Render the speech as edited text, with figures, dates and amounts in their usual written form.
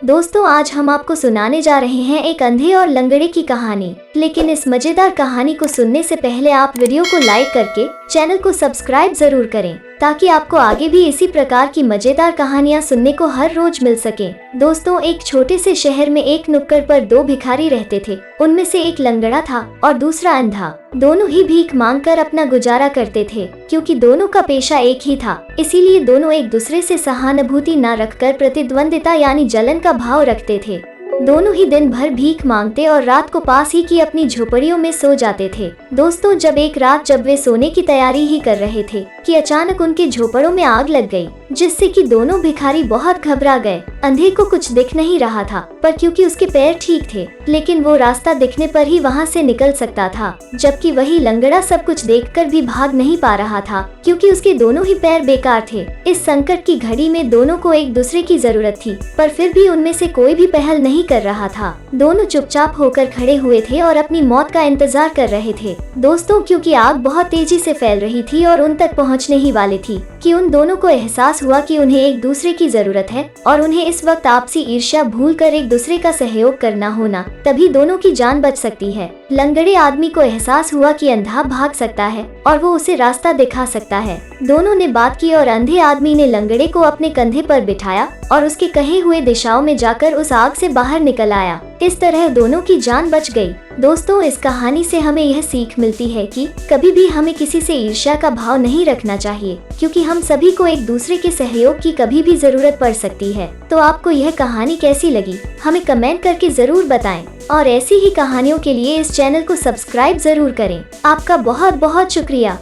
दोस्तों आज हम आपको सुनाने जा रहे हैं एक अंधे और लंगड़े की कहानी। लेकिन इस मजेदार कहानी को सुनने से पहले आप वीडियो को लाइक करके चैनल को सब्सक्राइब जरूर करें ताकि आपको आगे भी इसी प्रकार की मजेदार कहानियां सुनने को हर रोज मिल सके। दोस्तों एक छोटे से शहर में एक नुक्कड़ पर दो भिखारी रहते थे। उनमें से एक लंगड़ा था और दूसरा अंधा। दोनों ही भीख मांगकर अपना गुजारा करते थे। क्योंकि दोनों का पेशा एक ही था, इसीलिए दोनों एक दूसरे से सहानुभूति न रखकर प्रतिद्वंदिता यानी जलन का भाव रखते थे। दोनों ही दिन भर भीख मांगते और रात को पास ही की अपनी झोपड़ियों में सो जाते थे। दोस्तों जब एक रात जब वे सोने की तैयारी ही कर रहे थे कि अचानक उनके झोपड़ों में आग लग गई, जिससे कि दोनों भिखारी बहुत घबरा गए। अंधे को कुछ दिख नहीं रहा था, पर क्योंकि उसके पैर ठीक थे, लेकिन वो रास्ता दिखने पर ही वहाँ से निकल सकता था। जबकि वही लंगड़ा सब कुछ देखकर भी भाग नहीं पा रहा था, क्योंकि उसके दोनों ही पैर बेकार थे। इस संकट की घड़ी में दोनों को एक दूसरे की जरूरत थी, पर फिर भी उनमें से कोई भी पहल नहीं कर रहा था। दोनों चुपचाप होकर खड़े हुए थे और अपनी मौत का इंतजार कर रहे थे। दोस्तों क्योंकि आग बहुत तेजी से फैल रही थी और उन तक पहुंचने ही वाली थी कि उन दोनों को एहसास हुआ कि उन्हें एक दूसरे की जरूरत है और उन्हें इस वक्त आपसी ईर्ष्या भूलकर एक दूसरे का सहयोग करना होना, तभी दोनों की जान बच सकती है। लंगड़े आदमी को एहसास हुआ कि अंधा भाग सकता है और वो उसे रास्ता दिखा सकता है। दोनों ने बात की और अंधे आदमी ने लंगड़े को अपने कंधे पर बिठाया और उसके कहे हुए दिशाओं में जाकर उस आग से बाहर निकल आया। इस तरह दोनों की जान बच गई। दोस्तों इस कहानी से हमें यह सीख मिलती है कि कभी भी हमें किसी से ईर्ष्या का भाव नहीं रखना चाहिए, क्योंकि हम सभी को एक दूसरे के सहयोग की कभी भी जरूरत पड़ सकती है। तो आपको यह कहानी कैसी लगी हमें कमेंट करके जरूर बताएं और ऐसी ही कहानियों के लिए इस चैनल को सब्सक्राइब जरूर करें। आपका बहुत बहुत शुक्रिया।